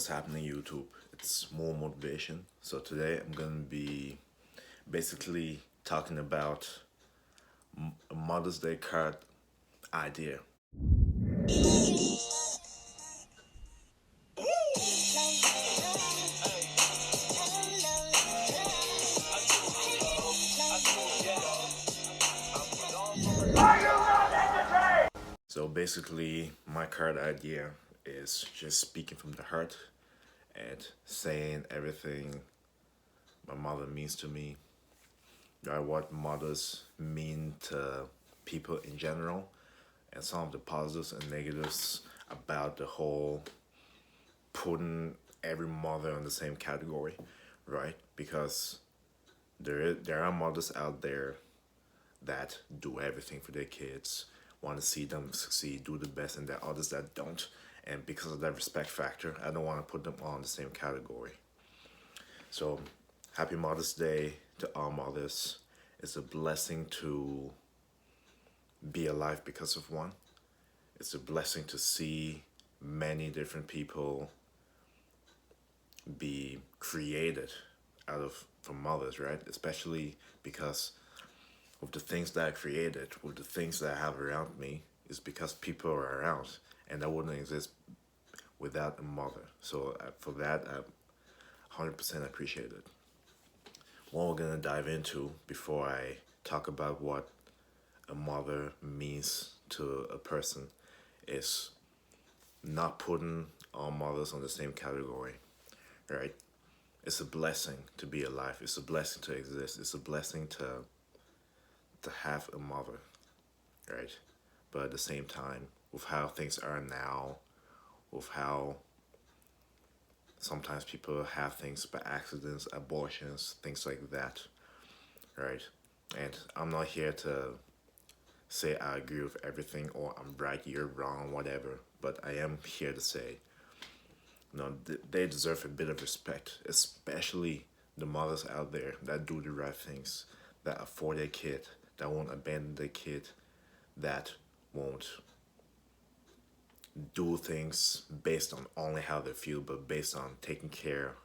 what's happening YouTube? It's Mulo Motivation. So today I'm gonna be basically talking about a Mother's Day card idea. So basically my card idea is just speaking from the heart and saying everything my mother means to me, or what mothers mean to people in general, and some of the positives and negatives about the whole putting every mother in the same category, right? Because there are mothers out there that do everything for their kids, want to see them succeed, do the best, and there are others that don't. And because of that respect factor, I don't want to put them all in the same category. So, happy Mother's Day to all mothers. It's a blessing to be alive because of one. It's a blessing to see many different people be created out of from mothers, right? Especially because with the things that I created, with the things that I have around me, is because people are around, and that wouldn't exist without a mother. So for that, I 100% appreciate it. What we're gonna dive into before I talk about what a mother means to a person is not putting all mothers on the same category, right? It's a blessing to be alive. It's a blessing to exist. It's a blessing to have a mother, right? But at the same time, with how things are now, with how sometimes people have things by accidents, abortions, things like that, right? And I'm not here to say I agree with everything or I'm right, you're wrong, whatever. But I am here to say, they deserve a bit of respect, especially the mothers out there that do the right things, that are for their kid, that won't abandon their kid, that won't do things based on only how they feel, but based on taking care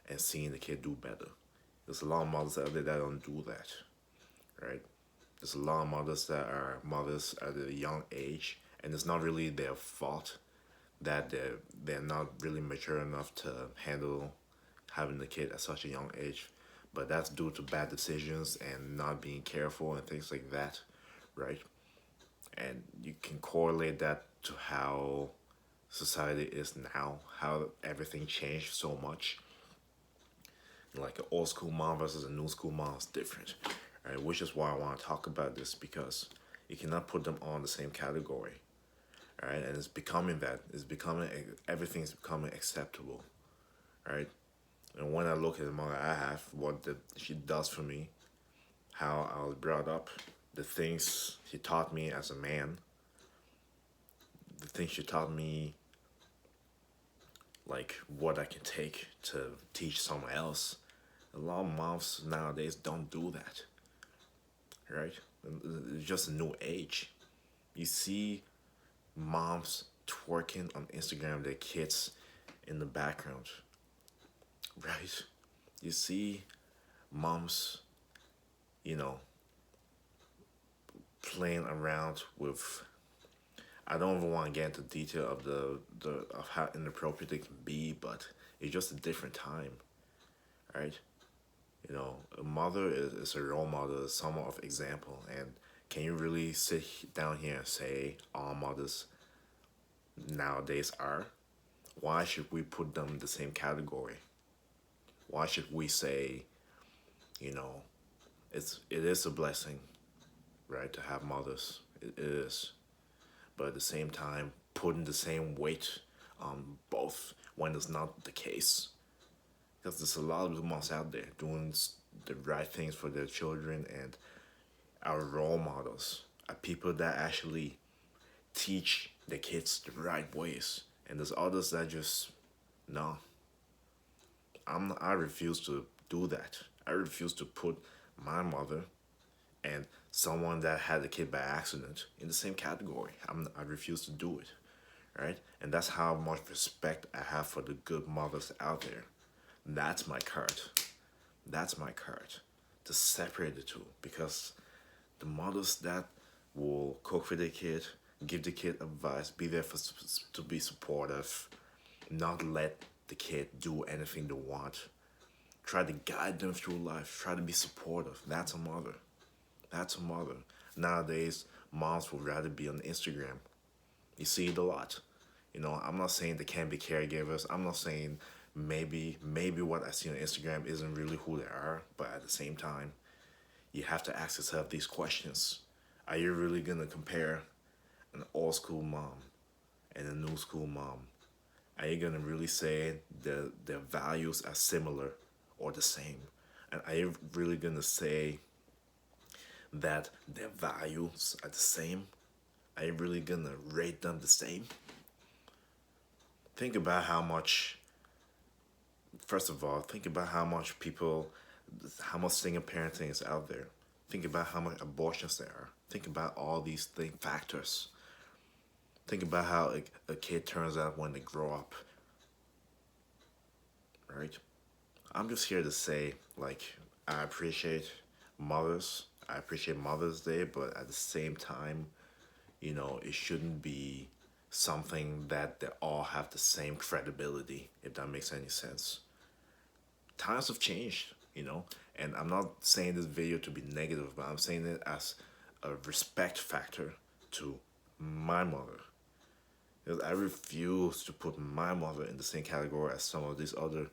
and seeing the kid do better. There's a lot of mothers out there that don't do that, right? There's a lot of mothers that are mothers at a young age, and it's not really their fault that they're not really mature enough to handle having the kid at such a young age, but that's due to bad decisions and not being careful and things like that, right? And you can correlate that to how society is now, how everything changed so much. Like an old school mom versus a new school mom is different, right? Which is why I want to talk about this, because you cannot put them all in the same category, right? And it's becoming that. It's becoming, everything's becoming acceptable, right? And when I look at the mother I have, she does for me, how I was brought up, the things she taught me as a man, the things she taught me, like what I can take to teach someone else. A lot of moms nowadays don't do that, right? It's just a new age. You see moms twerking on Instagram, their kids in the background, right? You see moms, you know, playing around with. I don't even want to get into detail of the of how inappropriate it can be, but it's just a different time, right? A mother is a role model, is somewhat of example, and can you really sit down here and say all mothers nowadays are? Why should we put them in the same category? Why should we say, you know, it is a blessing, right, to have mothers. It is. But at the same time, putting the same weight on both when it's not the case. Because there's a lot of moms out there doing the right things for their children, and our role models are people that actually teach the kids the right ways. And there's others that just, no, I refuse to do that. I refuse to put my mother and someone that had a kid by accident in the same category. I refuse to do it, right? And that's how much respect I have for the good mothers out there. That's my card. That's my card. To separate the two, because the mothers that will cook for their kid, give the kid advice, be there for to be supportive, not let the kid do anything they want. Try to guide them through life. Try to be supportive. That's a mother. That's a mother. Nowadays, moms would rather be on Instagram. You see it a lot. I'm not saying they can't be caregivers. I'm not saying maybe what I see on Instagram isn't really who they are, but at the same time, you have to ask yourself these questions. Are you really gonna compare an old school mom and a new school mom? Are you gonna really say their values are similar or the same? And are you really gonna say that their values are the same? Are you really gonna rate them the same? Think about how much, first of all, think about how much single parenting is out there. Think about how much abortions there are. Think about all these factors. Think about how a kid turns out when they grow up, right? I'm just here to say, like, I appreciate mothers. I appreciate Mother's Day, but at the same time, it shouldn't be something that they all have the same credibility, if that makes any sense. Times have changed, and I'm not saying this video to be negative, but I'm saying it as a respect factor to my mother. Because I refuse to put my mother in the same category as some of these other.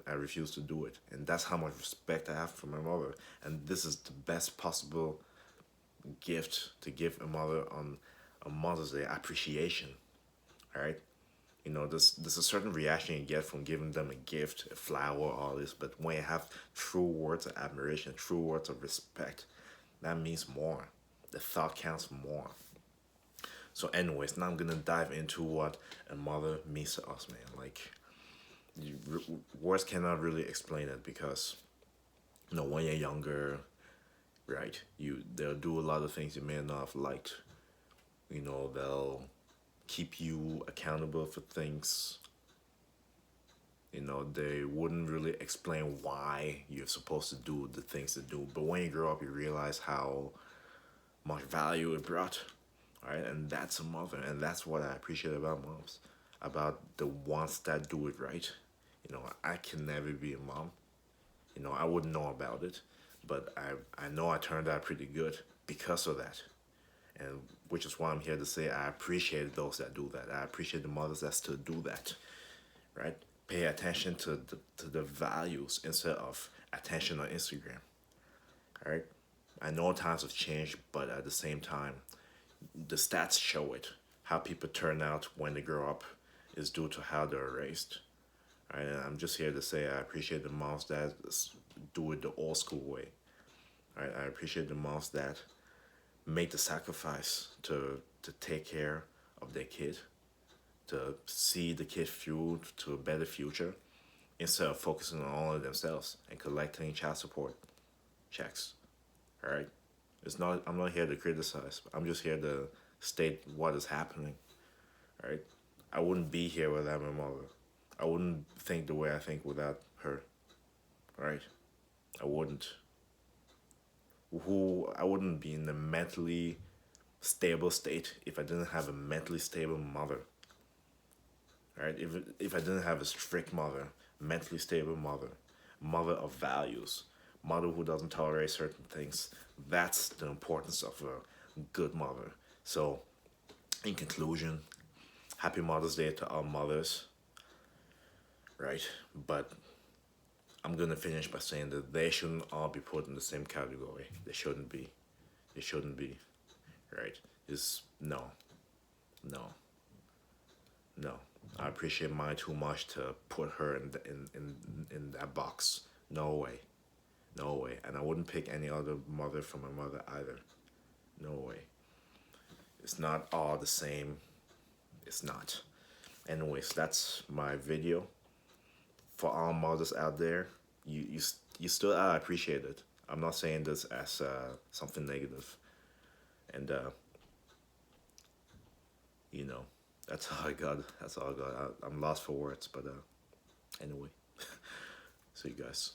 I refuse to do it. And that's how much respect I have for my mother. And this is the best possible gift to give a mother on a Mother's Day: appreciation. All right? There's a certain reaction you get from giving them a gift, a flower, all this. But when you have true words of admiration, true words of respect, that means more. The thought counts more. So, anyways, now I'm gonna dive into what a mother means to us, man. Like, words cannot really explain it, because when you're younger, right, they'll do a lot of things you may not have liked. They'll keep you accountable for things. They wouldn't really explain why you're supposed to do the things to do. But when you grow up, you realize how much value it brought, right? And that's a mother, and that's what I appreciate about moms, about the ones that do it right. I can never be a mom. I wouldn't know about it, but I know I turned out pretty good because of that. And which is why I'm here to say I appreciate those that do that. I appreciate the mothers that still do that, right? Pay attention to the values instead of attention on Instagram, all right? I know times have changed, but at the same time, the stats show it. How people turn out when they grow up is due to how they're raised. Right? And I'm just here to say I appreciate the moms that do it the old school way. Right? I appreciate the moms that make the sacrifice to take care of their kid, to see the kid through to a better future, instead of focusing on only themselves and collecting child support checks. All right? I'm not here to criticize. I'm just here to state what is happening. All right? I wouldn't be here without my mother. I wouldn't think the way I think without her. Right? I wouldn't. I wouldn't be in a mentally stable state if I didn't have a mentally stable mother. Right? If I didn't have a strict mother, mentally stable mother of values, mother who doesn't tolerate certain things. That's the importance of a good mother. So, in conclusion, happy Mother's Day to all mothers, right? But I'm gonna finish by saying that they shouldn't all be put in the same category. They shouldn't be. They shouldn't be, right? It's no, no, no. I appreciate mine too much to put her in that box. No way, no way. And I wouldn't pick any other mother from my mother either. No way. It's not all the same. It's not. Anyways, that's my video. For all mothers out there, you still are appreciated. I'm not saying this as something negative. And you know, That's all I got. That's all I got. I'm lost for words, but anyway, see you guys.